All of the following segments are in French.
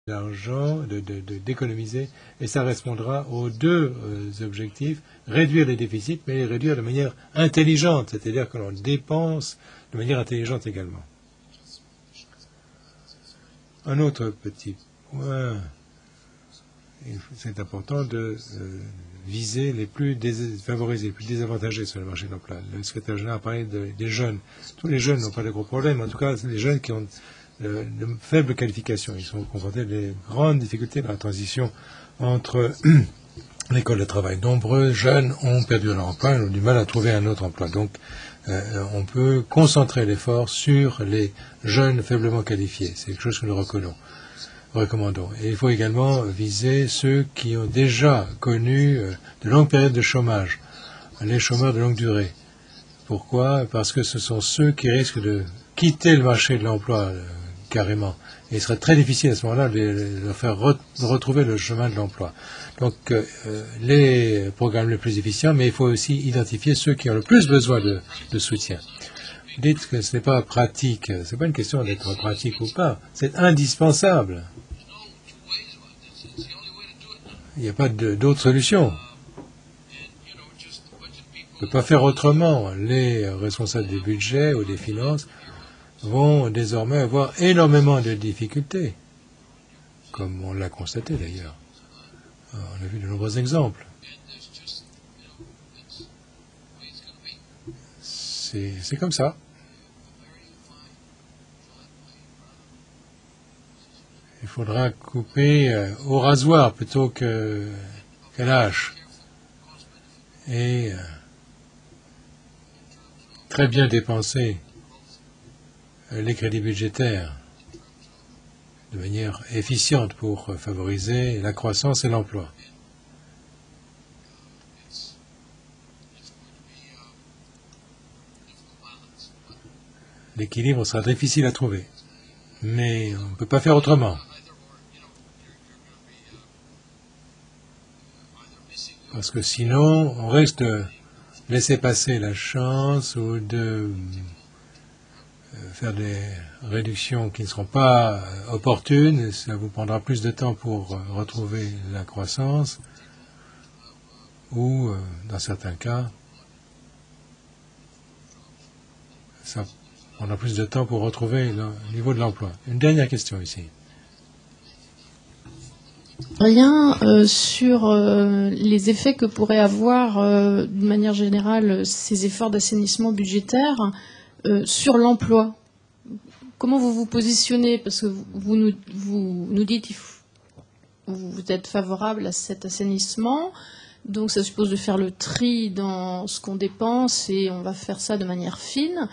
d'argent, d'économiser, et ça répondra aux deux objectifs, réduire les déficits, mais les réduire de manière intelligente, c'est-à-dire que l'on dépense de manière intelligente également. Un autre petit point, c'est important de viser les plus défavorisés, les plus désavantagés sur le marché de l'emploi. Le secrétaire général a parlé des jeunes. Tous les jeunes n'ont pas de gros problèmes, en tout cas les jeunes qui ont de faibles qualifications. Ils sont confrontés à des grandes difficultés dans la transition entre l'école de travail. Nombreux jeunes ont perdu leur emploi et ont du mal à trouver un autre emploi. Donc, on peut concentrer l'effort sur les jeunes faiblement qualifiés. C'est quelque chose que nous recommandons. Et il faut également viser ceux qui ont déjà connu de longues périodes de chômage, les chômeurs de longue durée. Pourquoi? Parce que ce sont ceux qui risquent de quitter le marché de l'emploi carrément. Et il serait très difficile à ce moment-là de leur faire retrouver le chemin de l'emploi. Donc, les programmes les plus efficients, mais il faut aussi identifier ceux qui ont le plus besoin de soutien. Vous dites que ce n'est pas pratique. Ce n'est pas une question d'être pratique ou pas. C'est indispensable. Il n'y a pas d'autre solution. On ne peut pas faire autrement. Les responsables des budgets ou des finances vont désormais avoir énormément de difficultés, comme on l'a constaté d'ailleurs. On a vu de nombreux exemples. C'est comme ça. Il faudra couper au rasoir plutôt qu'à la hache. Et très bien dépenser les crédits budgétaires de manière efficiente pour favoriser la croissance et l'emploi. L'équilibre sera difficile à trouver, mais on ne peut pas faire autrement. Parce que sinon, on risque de laisser passer la chance ou de faire des réductions qui ne seront pas opportunes. Ça vous prendra plus de temps pour retrouver la croissance ou, dans certains cas, ça prendra plus de temps pour retrouver le niveau de l'emploi. Une dernière question ici. Rien sur les effets que pourraient avoir, d'une manière générale, ces efforts d'assainissement budgétaire sur l'emploi. Comment vous vous positionnez? Parce que vous nous dites que vous êtes favorable à cet assainissement, donc ça suppose de faire le tri dans ce qu'on dépense et on va faire ça de manière fine.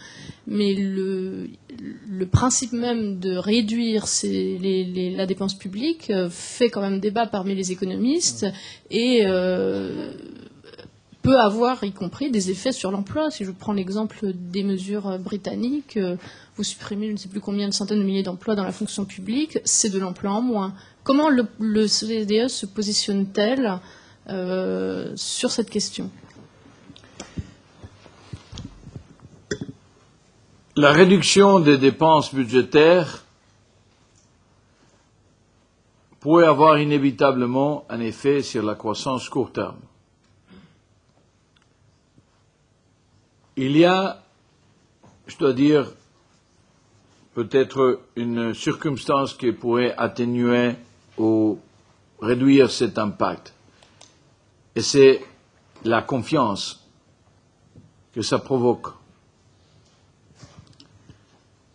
Mais le principe même de réduire la dépense publique fait quand même débat parmi les économistes et peut avoir, y compris, des effets sur l'emploi. Si je prends l'exemple des mesures britanniques, vous supprimez je ne sais plus combien de centaines de milliers d'emplois dans la fonction publique, c'est de l'emploi en moins. Comment le CDE se positionne-t-elle sur cette question? La réduction des dépenses budgétaires pourrait avoir inévitablement un effet sur la croissance court terme. Il y a, je dois dire, peut-être une circonstance qui pourrait atténuer ou réduire cet impact. Et c'est la confiance que ça provoque.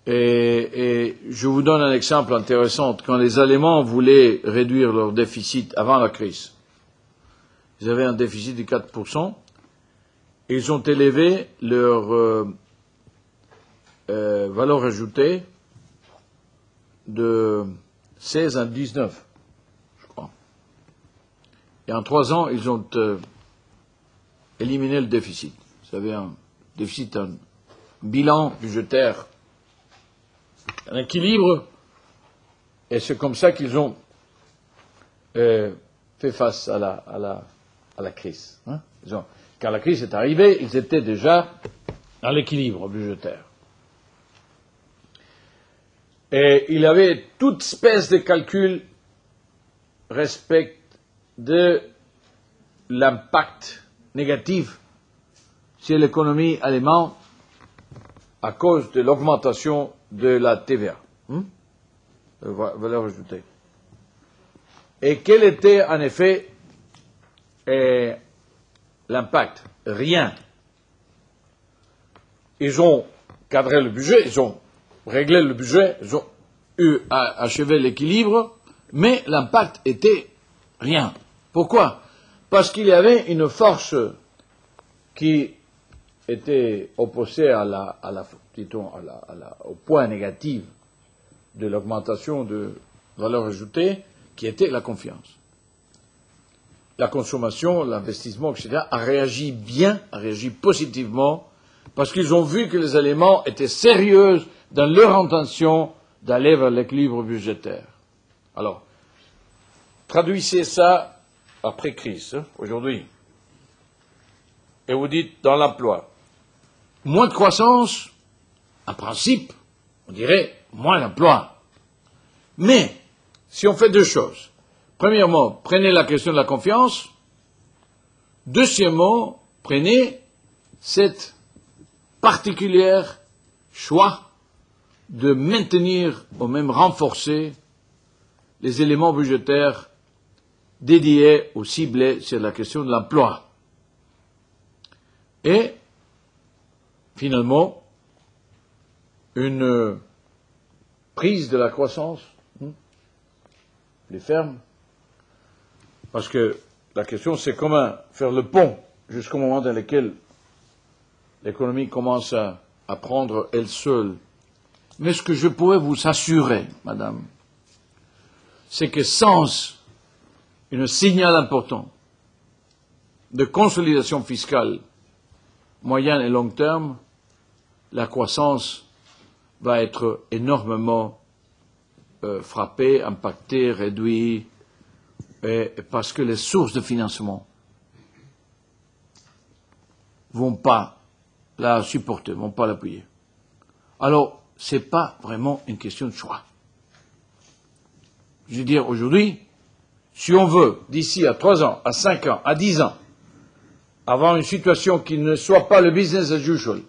Et je vous donne un exemple intéressant. Quand les Allemands voulaient réduire leur déficit avant la crise, ils avaient un déficit de 4%, et ils ont élevé leur valeur ajoutée de 16 à 19, je crois. Et en 3 ans, ils ont éliminé le déficit. Vous avez un déficit, un bilan budgétaire, un équilibre, et c'est comme ça qu'ils ont fait face à la crise. Hein. Quand la crise est arrivée, ils étaient déjà dans l'équilibre budgétaire. Et il y avait toute espèce de calculs respecte de l'impact négatif sur l'économie allemande à cause de l'augmentation de la TVA, valeur ajoutée. Et quel était en effet l'impact? Rien. Ils ont cadré le budget, ils ont réglé le budget, ils ont achevé l'équilibre, mais l'impact était rien. Pourquoi? Parce qu'il y avait une force qui était opposée au point négatif de l'augmentation de valeur ajoutée, qui était la confiance. La consommation, l'investissement, etc., a réagi bien, a réagi positivement, parce qu'ils ont vu que les éléments étaient sérieux dans leur intention d'aller vers l'équilibre budgétaire. Alors, traduisez ça après crise, aujourd'hui. Et vous dites dans l'emploi, moins de croissance, en principe, on dirait moins d'emploi. Mais, si on fait deux choses, premièrement, prenez la question de la confiance, deuxièmement, prenez cette particulière choix de maintenir ou même renforcer les éléments budgétaires dédiés ou ciblés sur la question de l'emploi. Et, finalement, une prise de la croissance plus ferme, parce que la question c'est comment faire le pont jusqu'au moment dans lequel l'économie commence à prendre elle seule. Mais ce que je pourrais vous assurer, madame, c'est que sans un signal important de consolidation fiscale moyen et long terme, la croissance va être énormément frappée, impactée, réduite, parce que les sources de financement ne vont pas la supporter, ne vont pas l'appuyer. Alors, ce n'est pas vraiment une question de choix. Je veux dire, aujourd'hui, si on veut, d'ici à 3 ans, à 5 ans, à 10 ans, avoir une situation qui ne soit pas le business as usual,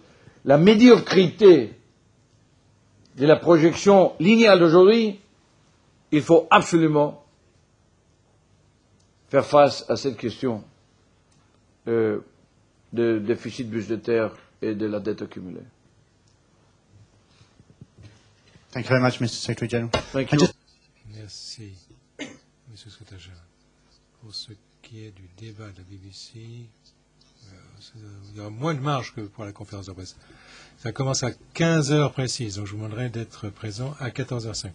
la médiocrité de la projection linéaire d'aujourd'hui, il faut absolument faire face à cette question de déficit budgétaire et de la dette accumulée. Thank you very much, Mr. Secretary General. Thank you. Merci, Monsieur le Secrétaire général. Pour ce qui est du débat de la BBC, il y aura moins de marge que pour la conférence de presse. Ça commence à 15 heures précises, donc je vous demanderai d'être présent à 14h05.